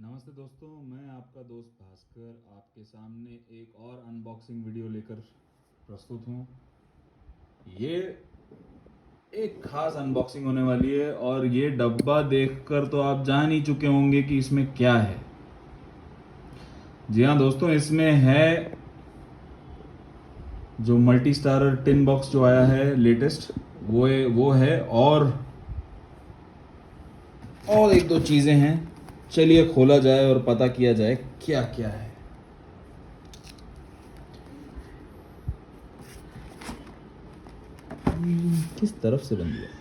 नमस्ते दोस्तों, मैं आपका दोस्त भास्कर आपके सामने एक और अनबॉक्सिंग वीडियो लेकर प्रस्तुत हूँ। ये एक खास अनबॉक्सिंग होने वाली है और ये डब्बा देखकर तो आप जान ही चुके होंगे कि इसमें क्या है। जी हाँ दोस्तों, इसमें है जो मल्टी स्टारर टिन बॉक्स जो आया है लेटेस्ट, वो है और एक दो चीज़ें हैं। चलिए खोला जाए और पता किया जाए क्या क्या है। किस तरफ से बन गया?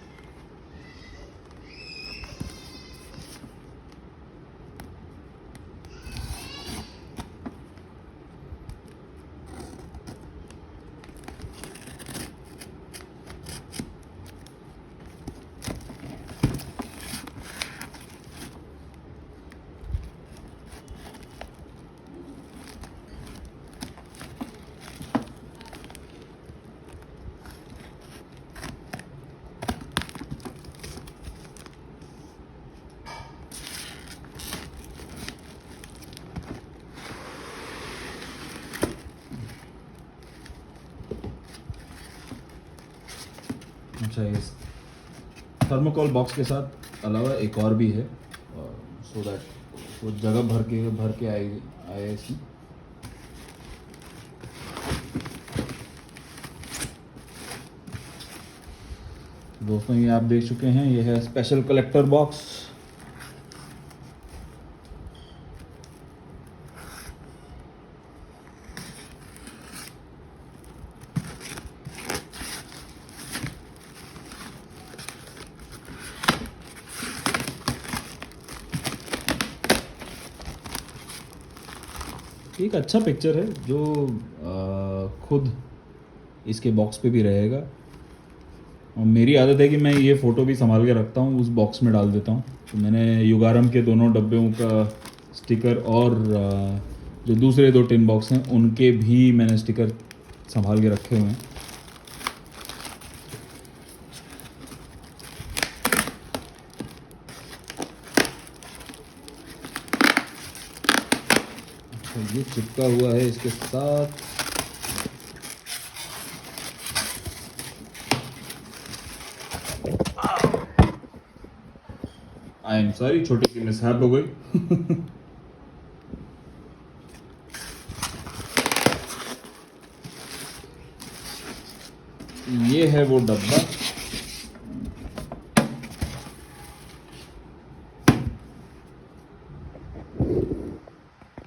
अच्छा, इस थर्मोकोल बॉक्स के साथ अलावा एक और भी है, सो दैट वो जगह भर के आए इसमें। दोस्तों, ये आप देख चुके हैं, ये है स्पेशल कलेक्टर बॉक्स। एक अच्छा पिक्चर है जो खुद इसके बॉक्स पे भी रहेगा, और मेरी आदत है कि मैं ये फ़ोटो भी संभाल के रखता हूँ, उस बॉक्स में डाल देता हूँ। तो मैंने युगारम के दोनों डब्बों का स्टिकर और जो दूसरे दो टिन बॉक्स हैं उनके भी मैंने स्टिकर संभाल के रखे हुए हैं। तो ये चिपका हुआ है इसके साथ। आई एम सॉरी, छोटी सी मिसहैप हो गई। ये है वो डब्बा।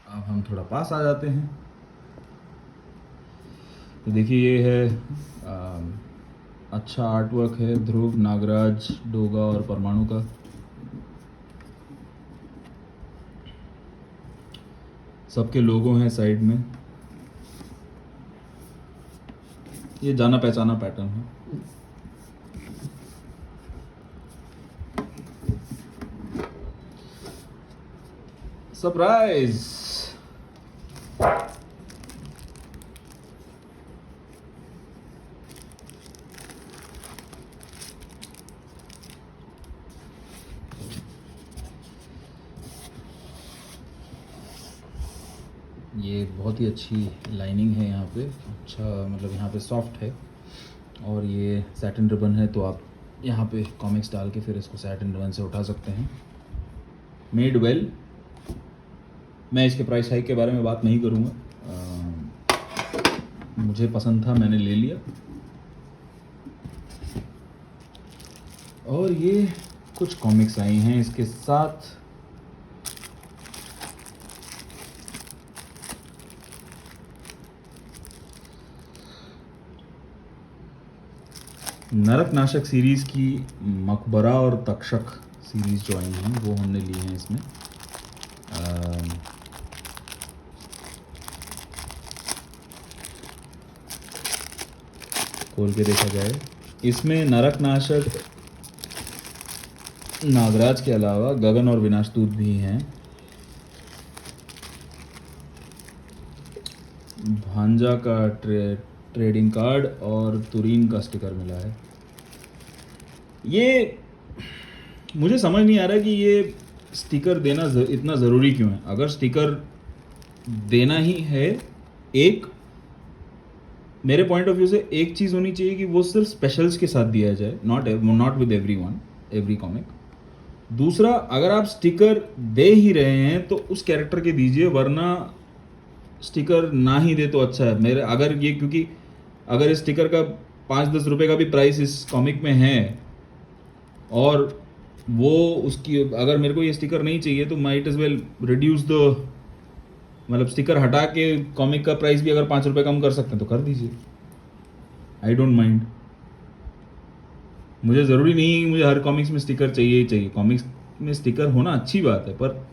अब हम थोड़ा पास आ जाते हैं तो देखिए, ये है अच्छा आर्टवर्क है ध्रुव, नागराज, डोगा और परमाणु का। सबके लोगो हैं साइड में। ये जाना पहचाना पैटर्न है। सरप्राइज! ये बहुत ही अच्छी लाइनिंग है यहाँ पे, अच्छा मतलब यहाँ पे सॉफ्ट है, और ये सैटिन रिबन है, तो आप यहाँ पे कॉमिक्स डाल के फिर इसको सैटिन रिबन से उठा सकते हैं। Made well. मैं इसके प्राइस हाइक के बारे में बात नहीं करूँगा, मुझे पसंद था, मैंने ले लिया। और ये कुछ कॉमिक्स आई हैं इसके साथ। नरक नाशक सीरीज़ की मकबरा और तक्षक सीरीज़ जो आई हैं वो हमने ली हैं इसमें। खोल के देखा जाए, इसमें नरक नाशक नागराज के अलावा गगन और विनाशदूत भी हैं। भांजा का ट्रेडिंग कार्ड और तुरीन का स्टिकर मिला है। ये मुझे समझ नहीं आ रहा कि ये स्टिकर देना इतना ज़रूरी क्यों है? अगर स्टिकर देना ही है, एक मेरे पॉइंट ऑफ व्यू से एक चीज़ होनी चाहिए कि वो सिर्फ स्पेशल्स के साथ दिया जाए, not with everyone, every comic. दूसरा, अगर आप स्टिकर दे ही रहे हैं तो उस कैरेक्टर के दीजिए, वरना स्टिकर ना ही दे तो अच्छा है मेरे। अगर ये, क्योंकि अगर इस स्टिकर का 5-10 रुपए का भी प्राइस इस कॉमिक में है और वो उसकी, अगर मेरे को ये स्टिकर नहीं चाहिए तो might as well reduce the, मतलब स्टिकर हटा के कॉमिक का प्राइस भी अगर 5 रुपए कम कर सकते हैं तो कर दीजिए, आई डोंट माइंड। मुझे ज़रूरी नहीं है कि मुझे हर कॉमिक्स में स्टिकर चाहिए ही चाहिए। कॉमिक्स में स्टिकर होना अच्छी बात है, पर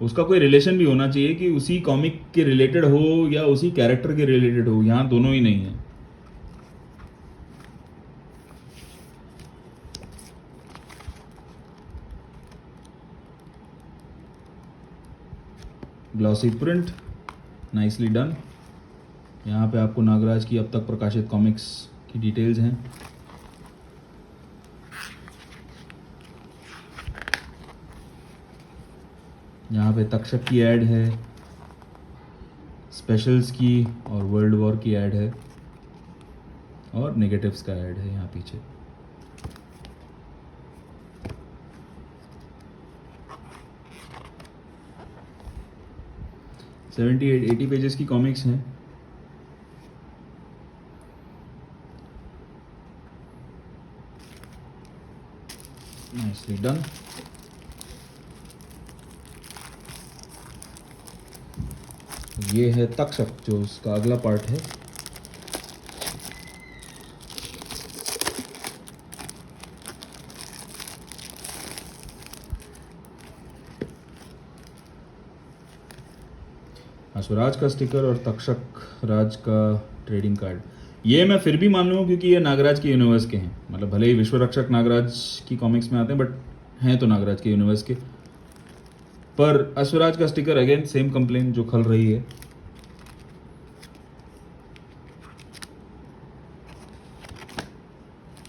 उसका कोई रिलेशन भी होना चाहिए कि उसी कॉमिक के रिलेटेड हो या उसी कैरेक्टर के रिलेटेड हो। यहाँ दोनों ही नहीं है। Glossy print, nicely done. यहाँ पे आपको नागराज की अब तक प्रकाशित कॉमिक्स की डिटेल्स हैं। यहाँ पे तक्षक की ऐड है, स्पेशल्स की और वर्ल्ड वॉर की ऐड है, और नेगेटिव्स का ऐड है यहाँ पीछे। सेवेंटी 80 पेजेस की कॉमिक्स हैं। Nicely done. ये है तक्षक, जो उसका अगला पार्ट है। स्वराज का स्टिकर और तक्षक राज का ट्रेडिंग कार्ड, ये मैं फिर भी मान लूँ क्योंकि ये नागराज के यूनिवर्स के हैं। मतलब भले ही विश्व रक्षक नागराज की कॉमिक्स में आते हैं, बट हैं तो नागराज के यूनिवर्स के। पर अश्वराज का स्टिकर अगेन सेम कंप्लेन जो खल रही है।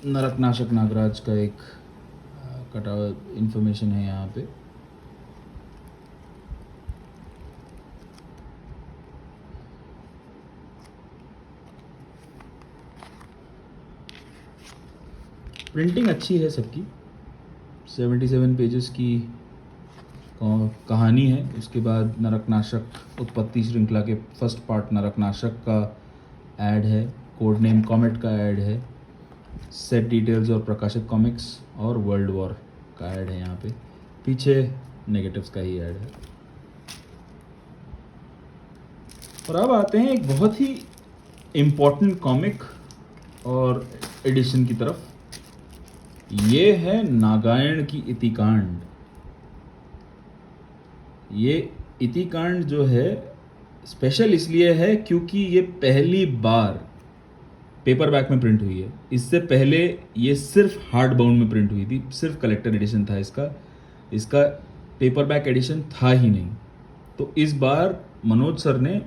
नरकनाशक नागराज का एक कटा इंफॉर्मेशन है यहाँ पे। प्रिंटिंग अच्छी है सबकी। 77 पेजेस की कहानी है। उसके बाद नरकनाशक उत्पत्ति श्रृंखला के फर्स्ट पार्ट नरकनाशक का ऐड है, कोड नेम कॉमेट का ऐड है, सेट डिटेल्स और प्रकाशित कॉमिक्स और वर्ल्ड वॉर का ऐड है। यहाँ पे पीछे नेगेटिव्स का ही ऐड है। और अब आते हैं एक बहुत ही इम्पोर्टेंट कॉमिक और एडिशन की तरफ। ये है नागायण की इतिकांड। ये इतिकांड जो है स्पेशल इसलिए है क्योंकि ये पहली बार पेपरबैक में प्रिंट हुई है। इससे पहले ये सिर्फ हार्ड बाउंड में प्रिंट हुई थी, सिर्फ कलेक्टर एडिशन था इसका पेपरबैक एडिशन था ही नहीं। तो इस बार मनोज सर ने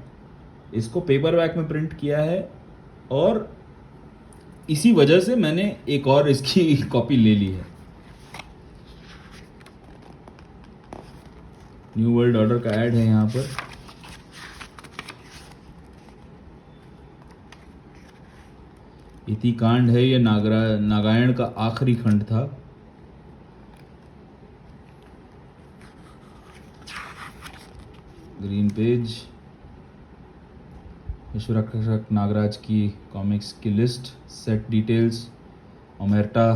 इसको पेपरबैक में प्रिंट किया है और इसी वजह से मैंने एक और इसकी कॉपी ले ली है। न्यू वर्ल्ड ऑर्डर का ऐड है यहाँ पर। इतिकांड है ये नागायण का आखिरी खंड था। ग्रीन पेज, विश्वरक्षक नागराज की कॉमिक्स की लिस्ट, सेट डिटेल्स, ओमेर्टा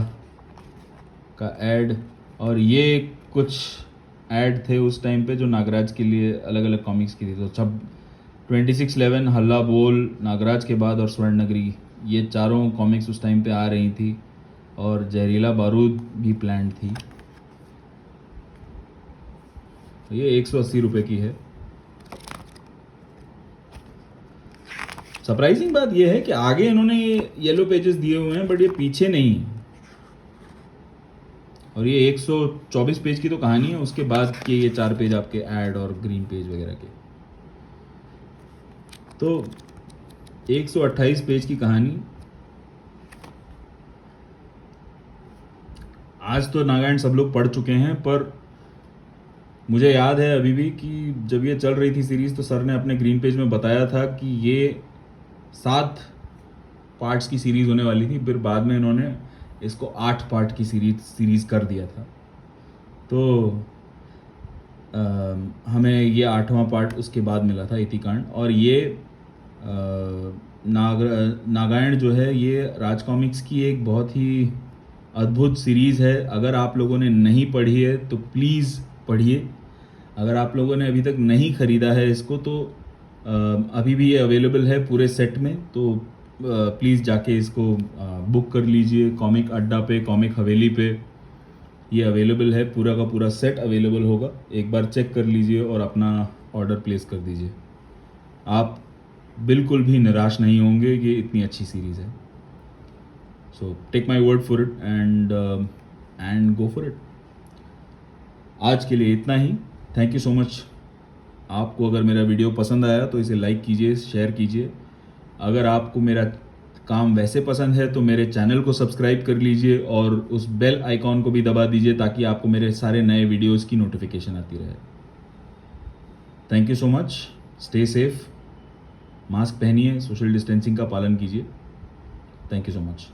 का ऐड, और ये कुछ ऐड थे उस टाइम पे जो नागराज के लिए अलग अलग कॉमिक्स की थी। तो सब 2611, हल्ला बोल, नागराज के बाद और स्वर्ण नगरी, ये चारों कॉमिक्स उस टाइम पे आ रही थी। और जहरीला बारूद भी प्लान्ड थी। तो ये 180 रुपये की है। सरप्राइजिंग बात यह है कि आगे इन्होंने ये येलो पेजेस दिए हुए हैं, बट ये पीछे नहीं है। और ये 124 पेज की तो कहानी है, उसके बाद के ये 4 पेज आपके ऐड और ग्रीन पेज वगैरह के। तो 128 पेज की कहानी। आज तो नागायण सब लोग पढ़ चुके हैं, पर मुझे याद है अभी भी कि जब ये चल रही थी सीरीज़ तो सर ने अपने ग्रीन पेज में बताया था कि ये 7 पार्ट्स की सीरीज़ होने वाली थी, फिर बाद में इन्होंने इसको 8 पार्ट की सीरीज़ कर दिया था। तो हमें ये 8वां पार्ट उसके बाद मिला था इतिकांड। और ये नागायण जो है ये राज कॉमिक्स की एक बहुत ही अद्भुत सीरीज़ है। अगर आप लोगों ने नहीं पढ़ी है तो प्लीज़ पढ़िए। अगर आप लोगों ने अभी तक नहीं ख़रीदा है इसको तो अभी भी ये अवेलेबल है पूरे सेट में, तो प्लीज़ जाके इसको बुक कर लीजिए। कॉमिक अड्डा पे, कॉमिक हवेली पे ये अवेलेबल है, पूरा का पूरा सेट अवेलेबल होगा। एक बार चेक कर लीजिए और अपना ऑर्डर प्लेस कर दीजिए। आप बिल्कुल भी निराश नहीं होंगे, ये इतनी अच्छी सीरीज़ है। So take my word for it and go for it. आज के लिए इतना ही। Thank you so much. आपको अगर मेरा वीडियो पसंद आया तो इसे लाइक कीजिए, शेयर कीजिए। अगर आपको मेरा काम वैसे पसंद है तो मेरे चैनल को सब्सक्राइब कर लीजिए और उस बेल आइकॉन को भी दबा दीजिए ताकि आपको मेरे सारे नए वीडियोस की नोटिफिकेशन आती रहे। Thank you so much. Stay safe, mask पहनिए, सोशल डिस्टेंसिंग का पालन कीजिए। Thank you so much.